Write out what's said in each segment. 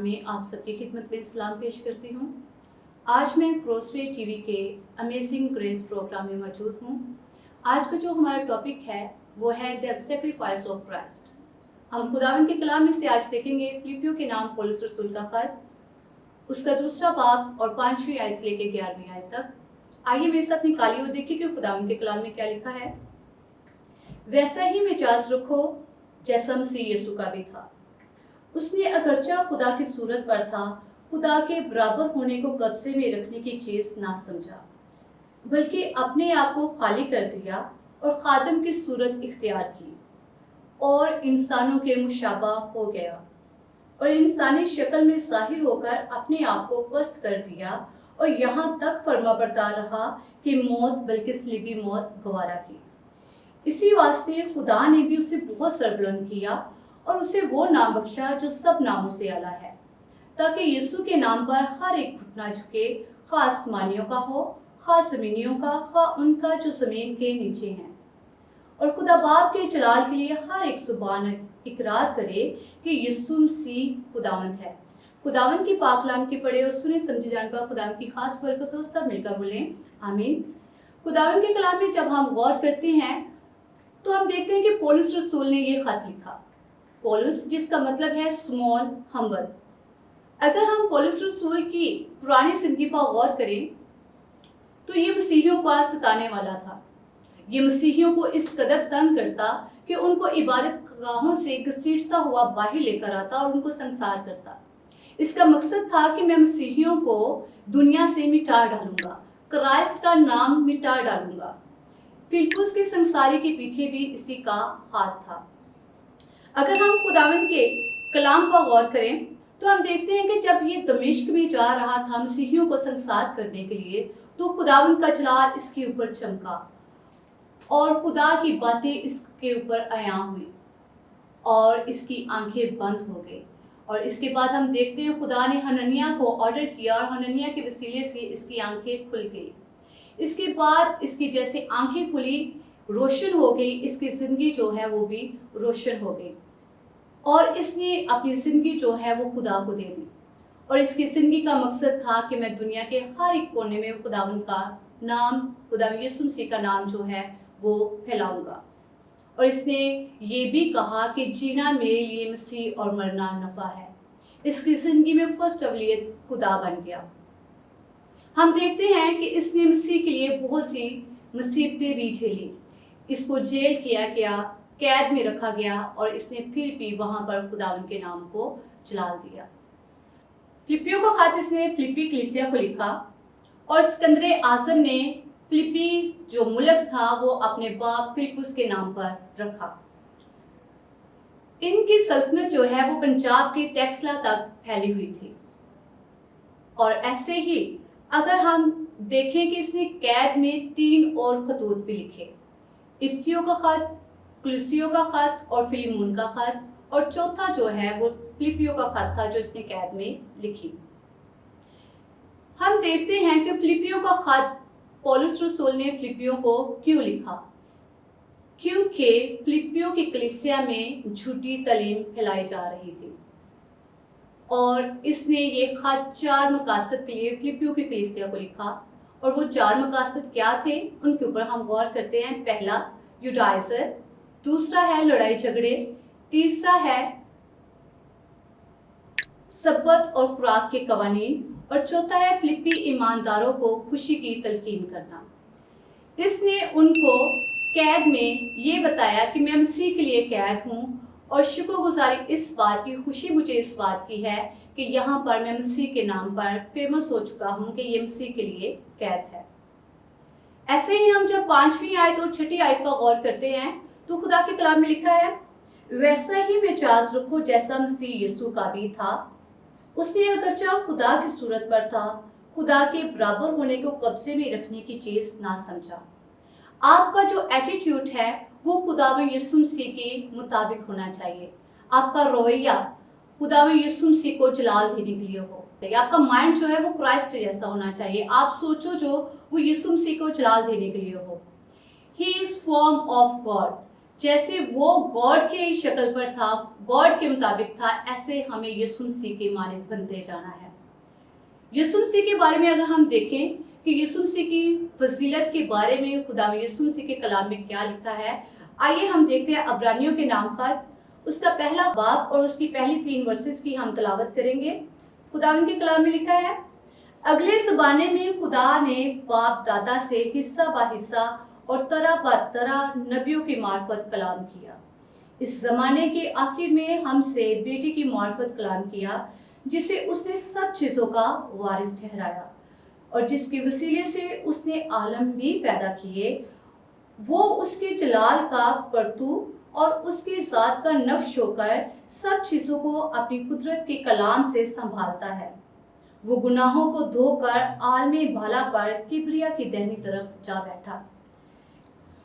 नाम में आप सबकी खिदमत में सलाम पेश करती हूँ। आज मैं क्रॉसवे टीवी के अमेजिंग ग्रेस प्रोग्राम में मौजूद हूँ। आज का जो हमारा टॉपिक है वो है द सैक्रिफाइस ऑफ क्राइस्ट। हम खुदावंद के कलाम में से आज देखेंगे फिलिपियों के नाम पौलुस रसूल का खत, उसका दूसरा बाब और 5वीं आयत से लेकर 11वीं आयत तक। आइए मेरे साथ निकालिए और देखिए कि खुदावंद के कलाम में क्या लिखा है। वैसा ही मिजाज रखो जैसा मसीह यीशु का भी था। उसने अगरचा खुदा की सूरत पर था, खुदा के बराबर होने को कब्जे में रखने की चीज ना समझा, बल्कि अपने आप को खाली कर दिया और खादम की सूरत इख्तियार की और इंसानों के मुशाबा हो गया और इंसानी शक्ल में ज़ाहिर होकर अपने आप को पस्त कर दिया और यहाँ तक फर्माबरदार रहा कि मौत बल्कि सलीबी मौत गवारा की। इसी वास्ते खुदा ने भी उसे बहुत सरबुलंद किया और उसे वो नाम बख्शा जो सब नामों से आला है, ताकि यीशु के नाम पर हर एक घुटना झुके, खास आसमानियों का हो, खास ज़मीनियों का, खा उनका जो ज़मीन के नीचे हैं, और खुदा बाप के जलाल के लिए हर एक जुबान इकरार करे कि यीशु मसीह खुदावंद है। खुदावंद की पाकलाम की पढ़े और सुने समझे जान पर खुदावंद की खास बरकत हो। सब मिलकर बोलें आमीन। खुदावंद के कलाम में जब हम गौर करते हैं तो हम देखते हैं कि पौलुस रसूल ने ये खत लिखा। पौलुस जिसका मतलब है स्मॉल, हम्बल। अगर हम पौलुस रसूल की पुरानी जिंदगी पर गौर करें तो ये मसीहियों को सताने वाला था। ये मसीहियों को इस कदर तंग करता कि उनको इबादत गाहों से घसीटता हुआ बाहर लेकर आता और उनको संसार करता। इसका मकसद था कि मैं मसीहियों को दुनिया से मिटा डालूंगा, क्राइस्ट का नाम मिटा डालूंगा। फिलिप्पुस के संसारी के पीछे भी इसी का हाथ था। अगर हम खुदावंद के कलाम पर गौर करें तो हम देखते हैं कि जब ये दमिश्क में जा रहा था मसीहियों को संसार करने के लिए, तो खुदावंद का जलाल इसके ऊपर चमका और खुदा की बातें इसके ऊपर आया हुई और इसकी आंखें बंद हो गई। और इसके बाद हम देखते हैं खुदा ने हनन्याह को ऑर्डर किया और हनन्याह के वसीले से इसकी आंखें खुल गई। इसके बाद इसकी जैसे आंखें खुली, रोशन हो गई, इसकी ज़िंदगी जो है वो भी रोशन हो गई और इसने अपनी ज़िंदगी जो है वो खुदा को दे दी। और इसकी ज़िंदगी का मकसद था कि मैं दुनिया के हर एक कोने में खुदावंद का नाम, खुदावंद यीशु मसीह का नाम जो है वो फैलाऊंगा। और इसने ये भी कहा कि जीना मेरे लिए मसीह और मरना नफ़ा है। इसकी ज़िंदगी में फर्स्ट अवलियत खुदा बन गया। हम देखते हैं कि इसने मसीह के लिए बहुत सी मुसीबतें भी झेली। इसको जेल किया गया, कैद में रखा गया और इसने फिर भी वहाँ पर खुदावंद के नाम को जलाल दिया। फिलिपियों का खत इसने फिलिपी कलीसिया को लिखा और सिकंदर आज़म ने फिलिपी जो मुल्क था वो अपने बाप फिलिप्पुस के नाम पर रखा। इनकी सल्तनत जो है वो पंजाब के टेक्सला तक फैली हुई थी। और ऐसे ही अगर हम देखें कि इसने कैद में 3 और खतूत भी लिखे, इफिसियों का खत, कुलुसियों का खत और फिलीमोन का खत, और चौथा जो है वो फिलिपियों का खत था जो इसने कैद में लिखी। हम देखते हैं कि फिलिपियों का खत पौलुस रसूल ने फिलिपियों को क्यों लिखा, क्योंकि फिलिपियों की कलीसिया में झूठी तालीम फैलाई जा रही थी और इसने ये खत 4 मकासद के लिए फिलिपियों की कलीसिया को लिखा। और वो 4 मकासद क्या थे उनके ऊपर हम गौर करते हैं। पहला जुडाइज़र, दूसरा है लड़ाई झगड़े, तीसरा है सब्बत और खुराक के कवानीन, और चौथा है फिलिपी ईमानदारों को खुशी की तलकीन करना। इसने उनको कैद में ये बताया कि मैं मसीह के लिए कैद हूँ और शुक्रगुजारी इस बात की, खुशी मुझे इस बात की है कि यहाँ पर मैं मसीह के नाम पर फेमस हो चुका हूँ कि ये मसीह के लिए कैद है। ऐसे ही हम जब 5वीं आयत और 6ठी आयत पर गौर करते हैं तो खुदा के कलाम में लिखा है, वैसा ही मिजाज रखो जैसा मसीह यीशु का भी था। उसने अगरचा खुदा की सूरत पर था, खुदा के बराबर होने को कब्जे में रखने की चीज ना समझा। आपका जो एटीट्यूड है वो खुदावंद यीशु मसीह के मुताबिक होना चाहिए। आपका रवैया खुदावंद यीशु मसीह को जलाल देने के लिए हो। आपका माइंड जो है वो क्राइस्ट जैसा होना चाहिए। आप सोचो जो वो यीशु मसीह को जलाल देने के लिए हो। He is form of God. जैसे वो गॉड की शक्ल पर था, गॉड के मुताबिक था, ऐसे हमें यीशु मसीह के मानद बनते जाना है। यीशु मसीह के बारे में अगर हम देखें कि यीशु मसीह की फजीलत के बारे में खुदा यीशु मसीह के कलाम में क्या लिखा है, आइए हम देखते हैं अब्रानियों के नाम खत, उसका पहला बाब और उसकी पहली 3 वर्सेस की हम तलावत करेंगे। खुदावंद के कलाम में लिखा है, अगले ज़माने में खुदा ने बाप दादा से हिस्सा बा हिस्सा और तरह ब तरह नबियों की मार्फत कलाम किया। इस ज़माने के आखिर में हमसे बेटे की मार्फत कलाम किया, जिसे उसने सब चीज़ों का वारिस ठहराया और जिसके वसीले से उसने आलम भी पैदा किए। वो उसके जलाल का परतू और उसके ज़ात का नक्श होकर सब चीज़ों को अपनी कुदरत के कलाम से संभालता है। वो गुनाहों को धोकर आलमे भाला पर किबरिया की दाहिनी तरफ जा बैठा।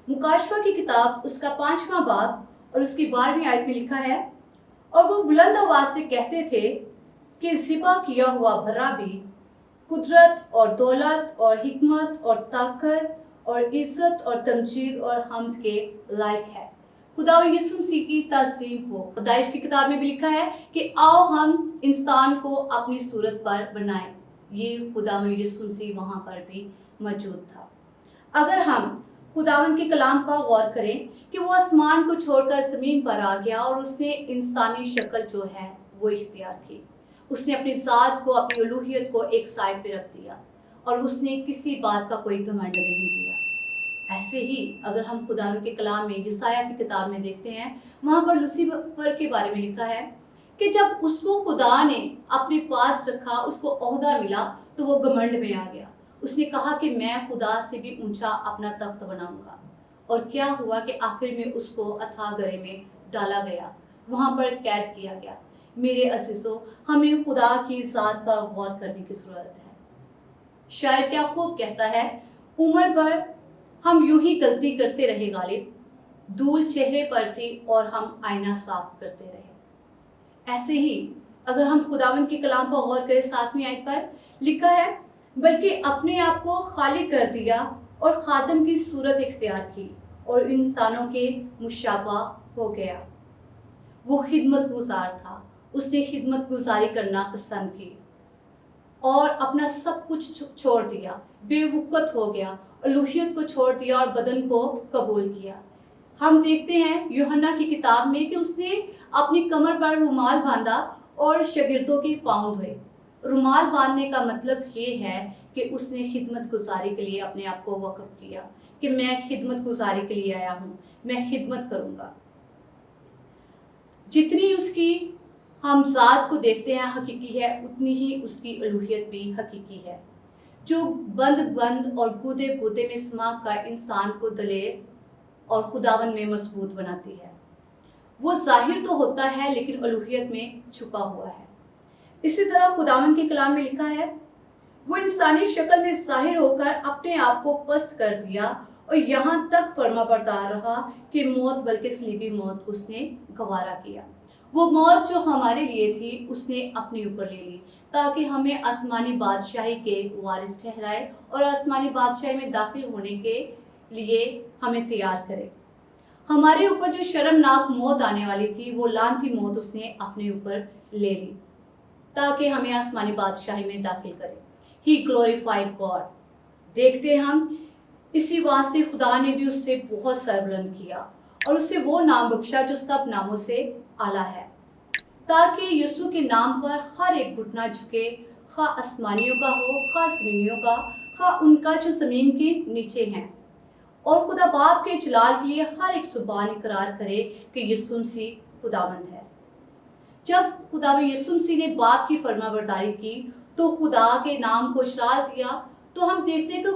मुकाशफा की किताब उसका 5वां बाब और उसकी 12वीं आयत में लिखा है, और वो बुलंद आवाज से कहते थे कि ज़िबा किया हुआ भरा भी कुदरत और दौलत और हिकमत और ताकत और इज्जत और तमजीद और हम्द के लायक है। खुदा यीशु मसीह की ताज़ीम हो। खुदाइश की किताब में भी लिखा है कि आओ हम इंसान को अपनी सूरत पर बनाएं। ये खुदा यीशु मसीह वहाँ पर भी मौजूद था। अगर हम खुदावंद के कलाम पर गौर करें कि वो आसमान को छोड़कर ज़मीन पर आ गया और उसने इंसानी शक्ल जो है वो इख्तियार की। उसने अपनी ज़ात को, अपनी उलूहियत को एक साइड पे रख दिया और उसने किसी बात का कोई घमंड नहीं किया। ऐसे ही अगर हम खुदावंद के कलाम में यसाया की किताब में देखते हैं, वहाँ पर लूसीफर के बारे में लिखा है कि जब उसको खुदा ने अपने पास रखा, उसको ओहदा मिला, तो वो घमंड में आ गया। उसने कहा कि मैं खुदा से भी ऊंचा अपना तख्त बनाऊंगा। और क्या हुआ कि आखिर में उसको अथाह गरे में डाला गया, वहाँ पर कैद किया गया। मेरे अज़ीज़ों, हमें खुदा की ज़ात पर गौर करने की ज़रूरत है। शायर क्या खूब कहता है, उम्र भर हम यूं ही गलती करते रहे गालिब, धूल चेहरे पर थी और हम आईना साफ करते रहे। ऐसे ही अगर हम खुदावंद के कलाम पर गौर करें, 7वीं आयत पर लिखा है, बल्कि अपने आप को खाली कर दिया और खादम की सूरत इख्तियार की और इंसानों के मुशाबा हो गया। वो खिदमत गुजार था, उसने खिदमत गुजारी करना पसंद की और अपना सब कुछ छोड़ दिया, बेवकूफ़ हो गया, उलूहियत को छोड़ दिया और बदन को कबूल किया। हम देखते हैं यूहन्ना की किताब में कि उसने अपनी कमर पर रुमाल बांधा और शागिर्दों के पाँव धोए। रुमाल बांधने का मतलब ये है कि उसने खिदमत गुजारी के लिए अपने आप को वक़्फ़ किया कि मैं खिदमत गुजारी के लिए आया हूँ, मैं खिदमत करूँगा। जितनी उसकी हम ज़ात को देखते हैं हकीकी है, उतनी ही उसकी उलूहियत भी हकीकी है, जो बंद और गूदे गूदे में समा का इंसान को दलेर और खुदावन में मजबूत बनाती है। वो ज़ाहिर तो होता है लेकिन उलूहियत में छुपा हुआ है। इसी तरह खुदावन के कलाम में लिखा है, वो इंसानी शक्ल में ज़ाहिर होकर अपने आप को पस्त कर दिया और यहाँ तक फर्माबरदार रहा कि मौत बल्कि सलीबी मौत उसने गवारा किया। वो मौत जो हमारे लिए थी उसने अपने ऊपर ले ली ताकि हमें आसमानी बादशाही के वारिस ठहराए और आसमानी बादशाही में दाखिल होने के लिए हमें तैयार करे। हमारे ऊपर जो शर्मनाक मौत आने वाली थी, वो लानती मौत उसने अपने ऊपर ले ली ताकि हमें आसमानी बादशाही में दाखिल करे। ही ग्लोरीफाइड गॉड। देखते हैं हम इसी वास्ते खुदा ने भी उससे बहुत सरबुलंद किया और उसे वो नाम बख्शा जो सब नामों से आला है, ताकि यीशु के नाम पर हर एक घुटना झुके, खा आसमानियों का हो, खा ज़मीनियों का, खा उनका जो ज़मीन के नीचे हैं, और खुदा बाप के जलाल के लिए हर एक ज़ुबान इकरार करे कि यीशु मसीह खुदावंद है। जब खुदा यीशु मसीह ने बाप की फरमाबरदारी की तो खुदा के नाम को जलाल दिया, तो हम देखते हैं कि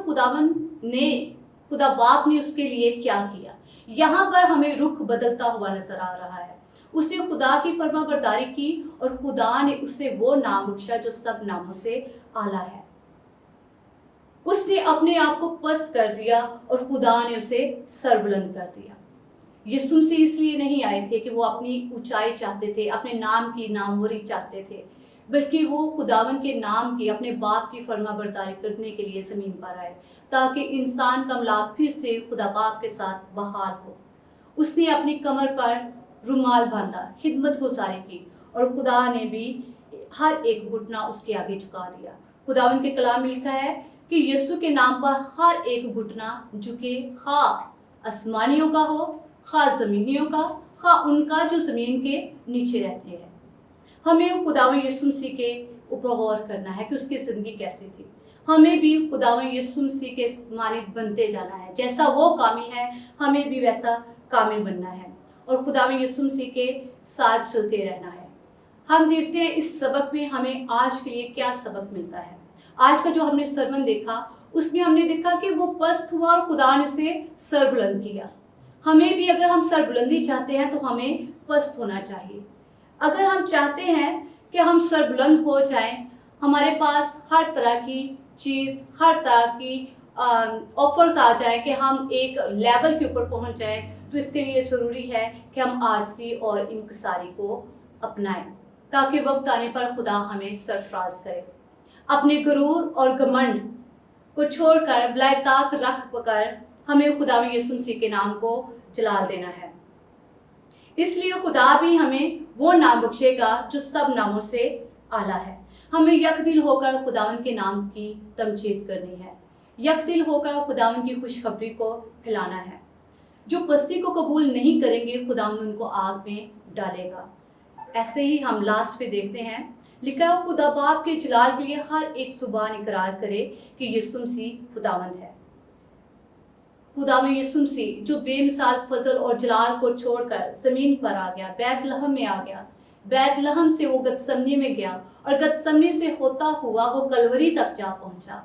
खुदा बाप ने उसके लिए क्या किया। यहाँ पर हमें रुख बदलता हुआ नजर आ रहा है। उसने खुदा की फरमाबरदारी की और खुदा ने उसे वो नाम बख्शा जो सब नामों से आला है। उसने अपने आप को पस्त कर दिया और खुदा ने उसे सरबुलंद कर दिया। यीशु मसीह इसलिए नहीं आए थे कि वो अपनी ऊंचाई चाहते थे, अपने नाम की नामवरी चाहते थे, बल्कि वो खुदावन के नाम की, अपने बाप की फरमाबरदारी करने के लिए ज़मीन पर आए ताकि इंसान का मिलाप फिर से खुदा बाप के साथ बहाल हो। उसने अपनी कमर पर रुमाल बांधा, खिदमत गुजारी की और खुदा ने भी हर एक घुटना उसके आगे झुका दिया। खुदावंद के कलाम में लिखा है कि यीशु के नाम पर हर एक घुटना झुके, खा आसमानियों का हो, खा ज़मीनियों का, खा उनका जो ज़मीन के नीचे रहते हैं। हमें खुदावंद यीशु मसीह के ऊपर गौर करना है कि उसकी ज़िंदगी कैसी थी। हमें भी खुदावंद यीशु मसीह के मानित बनते जाना है। जैसा वो कामिल है, हमें भी वैसा कामिल बनना है और खुदावंद यीशु मसीह के साथ चलते रहना है। हम देखते हैं इस सबक में हमें आज के लिए क्या सबक मिलता है। आज का जो हमने सरमन देखा उसमें हमने देखा कि वो पस्त हुआ और खुदा ने उसे सर बुलंद किया। हमें भी अगर हम सर बुलंदी चाहते हैं तो हमें पस्त होना चाहिए। अगर हम चाहते हैं कि हम सर बुलंद हो जाएं, हमारे पास हर तरह की चीज़, हर तरह की ऑफर्स आ जाए कि हम एक लेवल के ऊपर पहुंच जाएं, तो इसके लिए ज़रूरी है कि हम आरसी और इंकिसारी को अपनाएं ताकि वक्त आने पर खुदा हमें सरफराज करे। अपने गुरूर और घमंड को छोड़कर बलायताक रख कर हमें खुदावंद यीशु मसीह के नाम को जलाल देना है। इसलिए खुदा भी हमें वो नाम बख्शेगा जो सब नामों से आला है। हमें यकदिल होकर खुदावंद के नाम की तमजीद करनी है, यकदिल होकर खुदावंद की खुशखबरी को फैलाना है। जो पस्ती को कबूल नहीं करेंगे खुदावंद उनको आग में डालेगा। ऐसे ही हम लास्ट पे देखते हैं, लिखा है खुदा बाप के जलाल के लिए हर एक जुबान इकरार करे कि यीशु मसीह खुदावंद है। खुदावंद यीशु मसीह जो बेमिसाल फजल और जलाल को छोड़कर ज़मीन पर आ गया, बैतलहम में आ गया, बैतलहम से वो गतसमनी में गया और गतसमनी से होता हुआ वो कलवरी तक जा पहुंचा।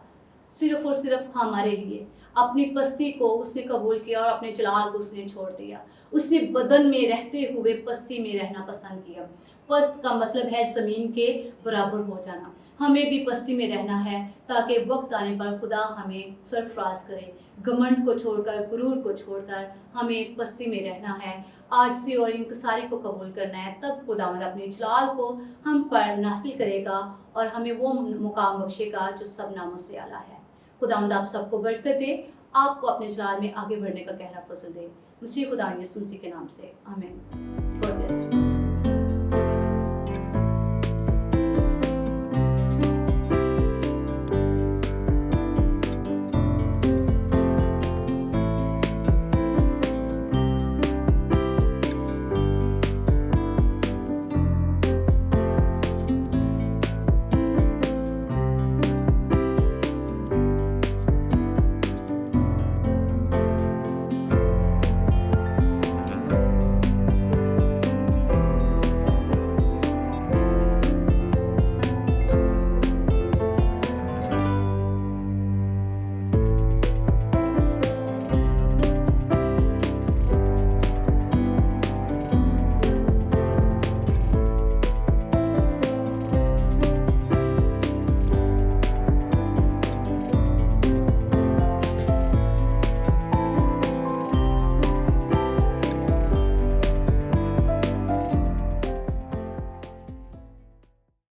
सिर्फ और सिर्फ हमारे लिए अपनी पस्ती को उसने कबूल किया और अपने जलाल को उसने छोड़ दिया। उसने बदन में रहते हुए पस्ती में रहना पसंद किया। पस्त का मतलब है ज़मीन के बराबर हो जाना। हमें भी पस्ती में रहना है ताकि वक्त आने पर खुदा हमें सरफराज करे। घमंड को छोड़कर, गुरूर को छोड़कर हमें पस्ती में रहना है, आजिज़ी और इंकिसारी को कबूल करना है। तब खुदावंद अपने जलाल को हम पर नासिल करेगा और हमें वो मुकाम बख्शेगा जो सब नामों से आला है। खुदावंद आप सबको बरकत दे, आपको अपने जलाल में आगे बढ़ने का गहरा फजल दे। मसीह खुदा यीशु मसीह के नाम से आमीन।